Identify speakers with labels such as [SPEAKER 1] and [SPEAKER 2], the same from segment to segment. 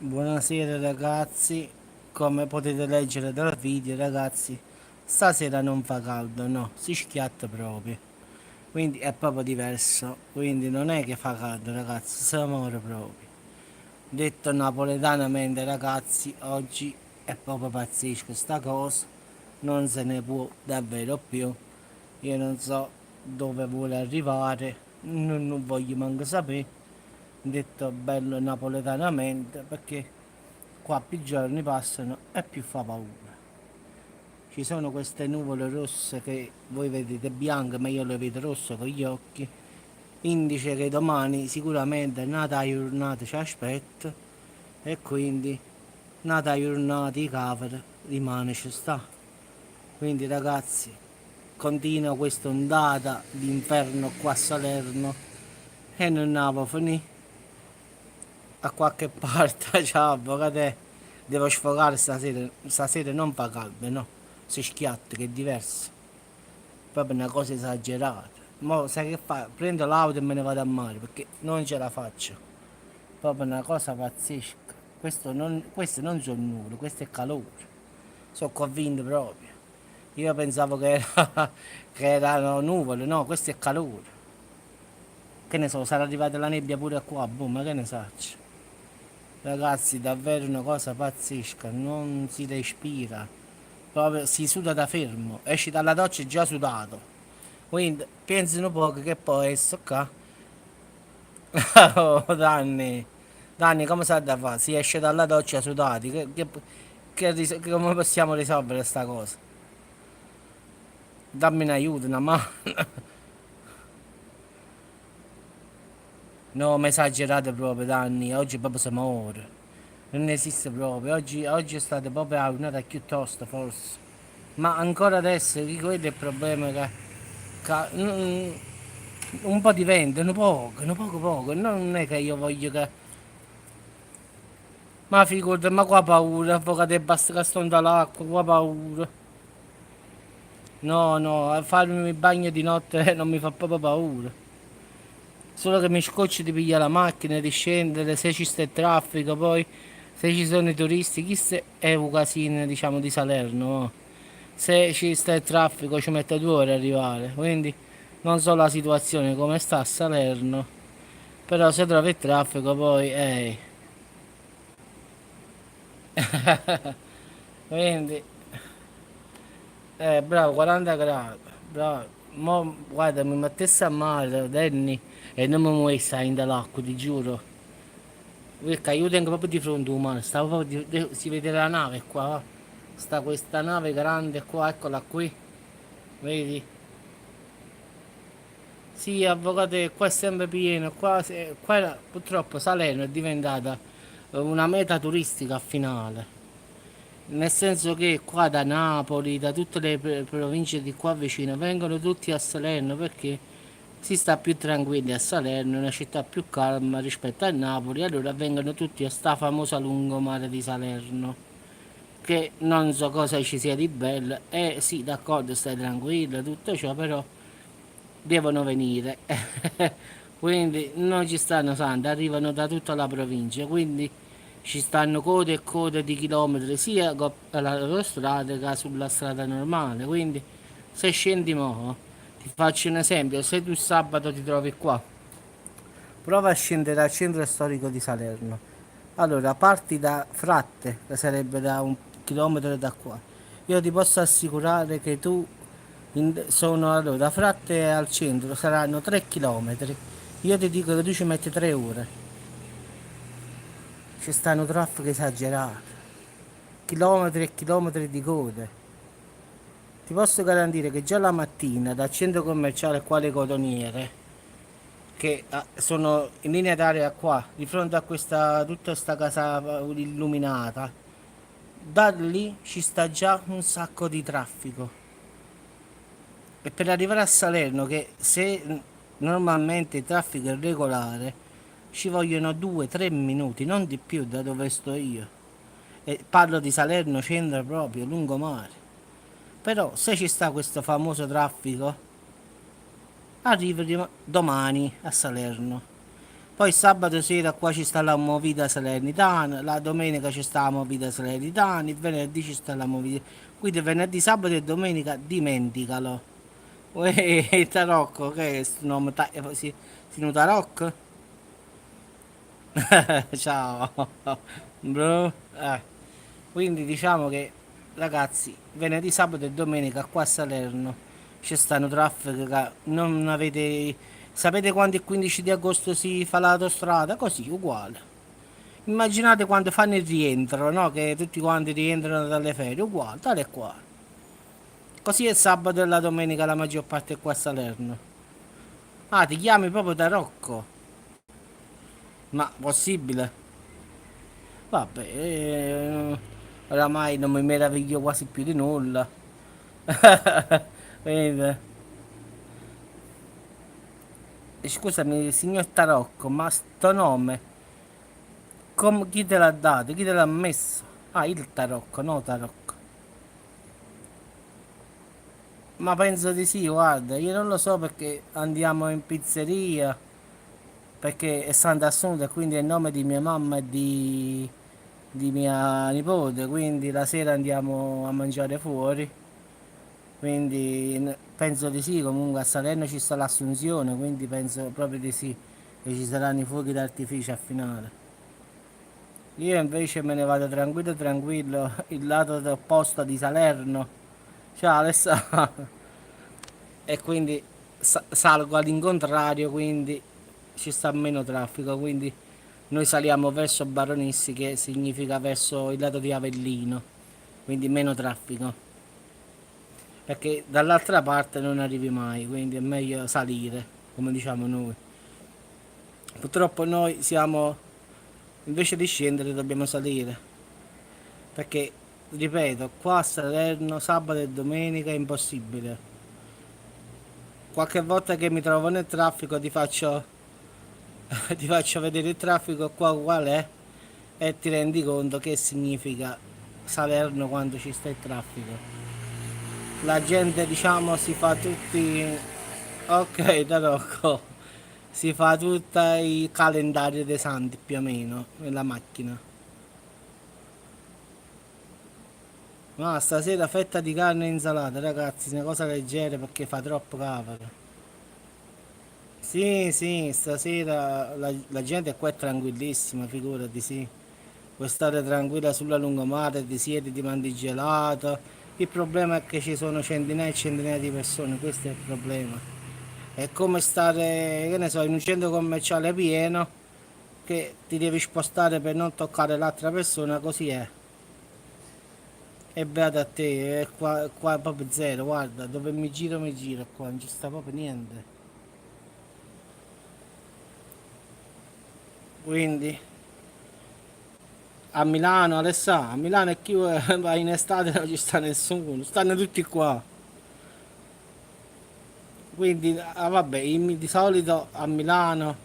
[SPEAKER 1] Buonasera ragazzi, come potete leggere dal video ragazzi, stasera non fa caldo, no, si schiatta proprio, quindi è proprio diverso, quindi non è che fa caldo ragazzi, si muore proprio. Detto napoletanamente ragazzi, oggi è proprio pazzesco sta cosa, non se ne può davvero più, io non so dove vuole arrivare, non voglio manco sapere, detto bello napoletanamente perché qua più giorni passano e più fa paura. Ci sono queste nuvole rosse che voi vedete bianche, ma io le vedo rosse con gli occhi. Indice che domani sicuramente una giornata ci aspetta e quindi una giornata di cover rimane ci sta. Quindi ragazzi, continua questa ondata d'inferno qua a Salerno e non ne avevo finito a qualche parte, ciao avvocato, devo sfogare stasera non fa caldo, no, si schiatta che è diverso, proprio una cosa esagerata. Mo sai che fa? Prendo l'auto e me ne vado a mare perché non ce la faccio, proprio una cosa pazzesca. Questo non sono nuvole, questo è calore, sono convinto proprio. Io pensavo che erano nuvole, no, questo è calore. Che ne so, sarà arrivata la nebbia pure qua, boh, ma che ne saccio. Ragazzi, davvero una cosa pazzesca, non si respira, proprio si suda da fermo, esci dalla doccia già sudato. Quindi pensano poco che poi esso qua. Oh, Danni, Danni, come sa da fare? Si esce dalla doccia sudati, come possiamo risolvere questa cosa? Dammi un aiuto, una mano. No, ma esagerate proprio, Danni, oggi proprio si muore. Non esiste proprio, oggi è stata proprio una giornata più tosta forse. Ma ancora adesso, che quello è il problema un po' di vento, un poco poco, non è che io voglio che... Ma figurati, ma qua paura, avvocato e basta che sto dall'acqua, qua paura. No, no, a farmi il bagno di notte non mi fa proprio paura. Solo che mi scoccio di pigliare la macchina, di scendere, se ci sta il traffico, poi se ci sono i turisti, questo è un casino, diciamo, di Salerno. Oh. Se ci sta il traffico ci mette 2 ore ad arrivare, quindi non so la situazione come sta a Salerno, però se trovi il traffico poi, quindi, bravo, 40 gradi, bravo, mo guarda mi mettessi a mare, Danny, e non mi muovessi in dall'acqua, ti giuro, perché io tengo proprio di fronte un mare, stavo proprio si vede la nave qua, va. Sta questa nave grande qua, eccola qui, vedi? Sì, avvocato, qua è sempre pieno, qua purtroppo Salerno è diventata una meta turistica a finale, nel senso che qua da Napoli, da tutte le province di qua vicino, vengono tutti a Salerno perché si sta più tranquilli a Salerno, è una città più calma rispetto a Napoli, allora vengono tutti a sta famosa lungomare di Salerno, che non so cosa ci sia di bello, e sì, d'accordo, stai tranquillo, tutto ciò, però devono venire. Quindi non ci stanno santi, arrivano da tutta la provincia, quindi ci stanno code e code di chilometri sia all'autostrada che sulla strada normale. Quindi se scendi mo, ti faccio un esempio, se tu sabato ti trovi qua, prova a scendere al centro storico di Salerno. Allora, parti da Fratte, che sarebbe da 1 chilometro da qua. Io ti posso assicurare che sono allora, da Fratte al centro saranno 3 chilometri. Io ti dico che tu ci metti 3 ore. Ci stanno traffico esagerato. Chilometri e chilometri di code. Ti posso garantire che già la mattina dal centro commerciale quale cotoniere, che sono in linea d'aria qua, di fronte a tutta questa casa illuminata, da lì ci sta già un sacco di traffico. E per arrivare a Salerno, che se normalmente il traffico è regolare, ci vogliono 2-3 minuti, non di più da dove sto io. E parlo di Salerno centro proprio, lungomare. Però se ci sta questo famoso traffico, arrivo domani a Salerno. Poi sabato sera qua ci sta la movida Salernitana, la domenica ci sta la movida Salernitana, il venerdì ci sta la movida. Quindi venerdì, sabato e domenica dimenticalo. Uè, Tarocco, che è questo nome? Si Tarocco? Ciao, bro. Quindi diciamo che, ragazzi, venerdì, sabato e domenica qua a Salerno ci stanno traffico che non avete. Sapete quando il 15 di agosto si fa l'autostrada? Così, uguale. Immaginate quando fanno il rientro, no? Che tutti quanti rientrano dalle ferie, uguale, tale e quale. Così è il sabato e la domenica la maggior parte è qua a Salerno. Ah, ti chiami proprio da Rocco? Ma possibile? Vabbè, oramai non mi meraviglio quasi più di nulla. Vedi? Scusami, signor Tarocco, ma sto nome, chi te l'ha dato? Chi te l'ha messo? Ah, il Tarocco, no Tarocco. Ma penso di sì, guarda, io non lo so perché andiamo in pizzeria, perché è Santa Assunta e quindi è il nome di mia mamma e di mia nipote, quindi la sera andiamo a mangiare fuori. Quindi penso di sì, comunque a Salerno ci sta l'Assunzione, quindi penso proprio di sì, che ci saranno i fuochi d'artificio a finale. Io invece me ne vado tranquillo tranquillo, il lato opposto di Salerno. Ciao Alessandro. E quindi salgo all'incontrario, quindi ci sta meno traffico, quindi noi saliamo verso Baronissi che significa verso il lato di Avellino, quindi meno traffico. Perché dall'altra parte non arrivi mai, quindi è meglio salire, come diciamo noi. Purtroppo noi siamo, invece di scendere dobbiamo salire, perché, ripeto, qua a Salerno sabato e domenica è impossibile. Qualche volta che mi trovo nel traffico ti faccio vedere il traffico qua qual è e ti rendi conto che significa Salerno quando ci sta il traffico. La gente diciamo si fa tutti. Ok, da Rocco. Si fa tutto il calendario dei santi più o meno nella macchina. Ma stasera fetta di carne e insalata, ragazzi, una cosa leggera perché fa troppo cavolo. Sì, sì, stasera la gente qua è tranquillissima, figurati, sì. Puoi stare tranquilla sulla lungomare, ti siedi, ti mangi gelato. Il problema è che ci sono centinaia e centinaia di persone, questo è il problema. È come stare, che ne so, in un centro commerciale pieno che ti devi spostare per non toccare l'altra persona, così è. E beato a te, qua è proprio zero, guarda, dove mi giro qua, non ci sta proprio niente. Quindi, a Milano, Alessà, a Milano e chi va in estate non ci sta nessuno, stanno tutti qua. Quindi, vabbè, di solito a Milano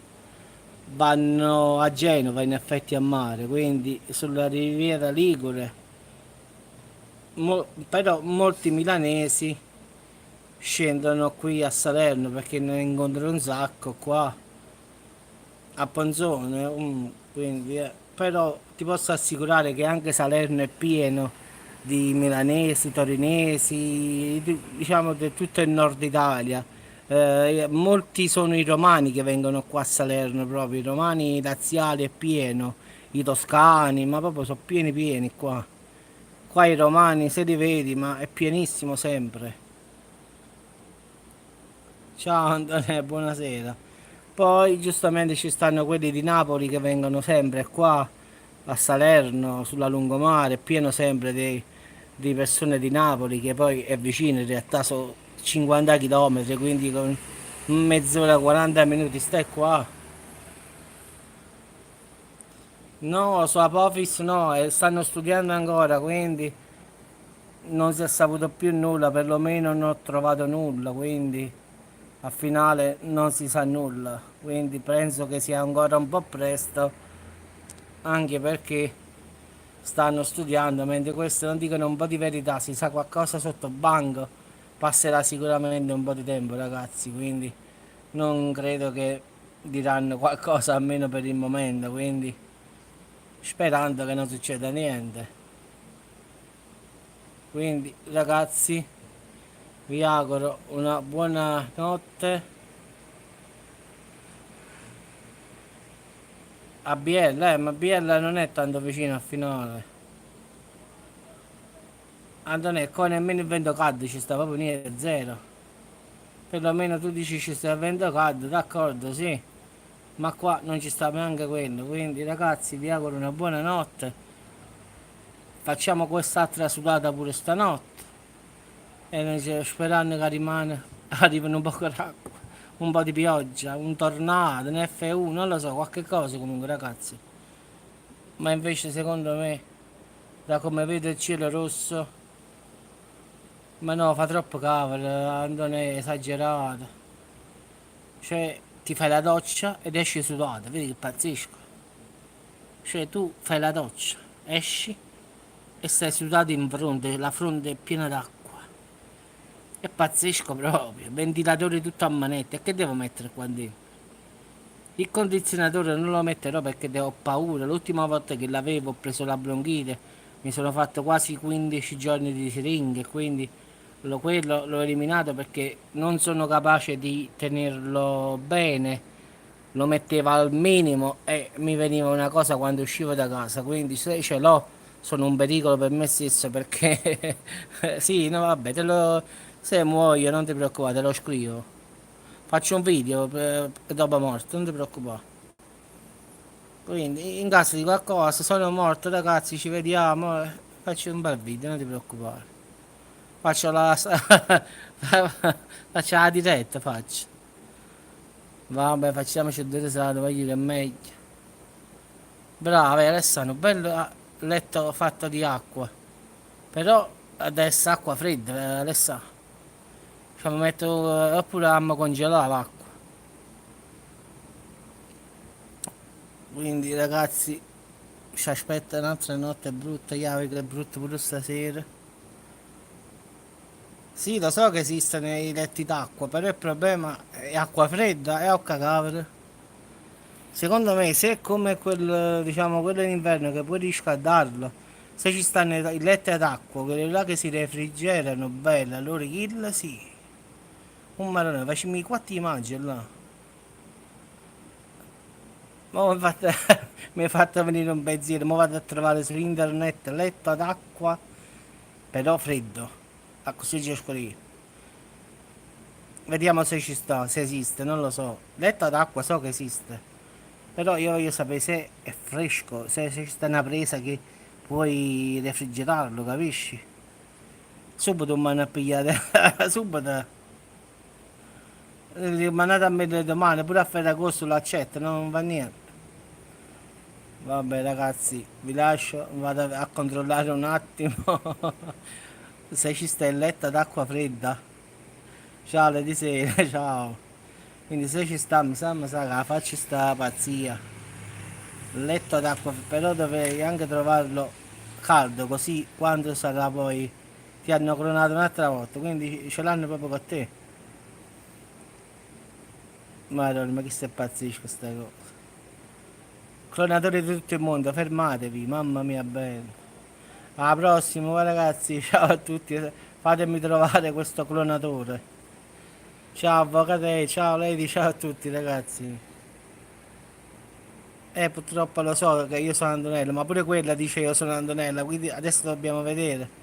[SPEAKER 1] vanno a Genova in effetti a mare, quindi sulla riviera Ligure. Però molti milanesi scendono qui a Salerno perché ne incontrano un sacco qua a Ponzone, quindi, però ti posso assicurare che anche Salerno è pieno di milanesi, torinesi, diciamo di tutto il nord Italia. Molti sono i romani che vengono qua a Salerno proprio, i romani laziali è pieno, i toscani, ma proprio sono pieni pieni qua. Qua i romani se li vedi, ma è pienissimo sempre. Ciao Antonio, buonasera. Poi giustamente ci stanno quelli di Napoli che vengono sempre qua a Salerno, sulla lungomare, è pieno sempre di persone di Napoli che poi è vicino, in realtà sono 50 km, quindi con mezz'ora, 40 minuti stai qua. No, su Apophis no, stanno studiando ancora, quindi non si è saputo più nulla, perlomeno non ho trovato nulla, quindi a finale non si sa nulla, quindi penso che sia ancora un po' presto, anche perché stanno studiando, mentre questi non dicono un po' di verità, si sa qualcosa sotto banco, passerà sicuramente un po' di tempo ragazzi, quindi non credo che diranno qualcosa almeno per il momento, quindi sperando che non succeda niente. Quindi ragazzi, vi auguro una buona notte. A Biella, ma Biella non è tanto vicino al finale. Antonio, qua nemmeno il vento caldo ci sta proprio niente, zero. Perlomeno tu dici ci sta il vento caldo, d'accordo, sì. Ma qua non ci sta neanche quello. Quindi ragazzi, vi auguro una buona notte. Facciamo quest'altra sudata pure stanotte. E noi sperando che arrivino un po' d'acqua, un po' di pioggia, un tornado, un F1, non lo so, qualche cosa comunque ragazzi. Ma invece secondo me, da come vedo il cielo rosso, ma no, fa troppo cavolo, non è esagerato. Cioè, ti fai la doccia ed esci sudato, vedi che pazzesco. Cioè, tu fai la doccia, esci e stai sudato in fronte, la fronte è piena d'acqua. È pazzesco proprio, ventilatore tutto a manetta, e che devo mettere qua dentro? Il condizionatore non lo metterò perché ho paura. L'ultima volta che l'avevo ho preso la bronchite, mi sono fatto quasi 15 giorni di siringhe, quindi quello l'ho eliminato perché non sono capace di tenerlo bene. Lo mettevo al minimo e mi veniva una cosa quando uscivo da casa, quindi se ce l'ho sono un pericolo per me stesso perché sì, no vabbè, se muoio non ti preoccupare, te lo scrivo. Faccio un video dopo morto, non ti preoccupare. Quindi, in caso di qualcosa, sono morto, ragazzi, ci vediamo. Faccio un bel video, non ti preoccupare. Faccio la, faccio la diretta, faccio. Vabbè, facciamoci due risate, voglio che è meglio. Bravo, Alessandro, bello letto fatto di acqua. Però adesso acqua fredda, Alessandro. Cioè, mi metto, oppure a congelare l'acqua. Quindi, ragazzi, ci aspetta un'altra notte brutta, chiave che è brutta pure stasera. Sì, lo so che esistono i letti d'acqua, però il problema è acqua fredda e ho cagavere. Secondo me, se è come quel, diciamo, quello in inverno che puoi riscaldarlo, se ci stanno i letti ad acqua, quelli là che si refrigerano bene, allora kill sì. Un marone, facciamo i quattro immagini là. Ma mi hai fatto venire un pensiero, ma vado a trovare su internet letto ad acqua, però freddo. Ah, così ci esco io. Vediamo se ci sta, se esiste, non lo so. Letto d'acqua so che esiste. Però io voglio sapere se è fresco, se ci sta una presa che puoi refrigerarlo, capisci? Subito mi hanno pigliato, subito. Mandate a me domani, pure a Ferragosto lo accetto, non va niente. Vabbè ragazzi, vi lascio, vado a controllare un attimo se ci sta il letto d'acqua fredda. Ciao, di sera, ciao. Quindi se ci sta, mi sa che la faccia sta pazzia. Letto d'acqua, però dovrei anche trovarlo caldo, così quando sarà poi ti hanno clonato un'altra volta, quindi ce l'hanno proprio con te. Madonna, ma che stai pazzesco sta cosa. Clonatori di tutto il mondo, fermatevi, mamma mia bene. Alla prossima ragazzi, ciao a tutti, fatemi trovare questo clonatore. Ciao avvocate, ciao Lady, ciao a tutti ragazzi. Purtroppo lo so che io sono Antonella, ma pure quella dice io sono Antonella, quindi adesso dobbiamo vedere.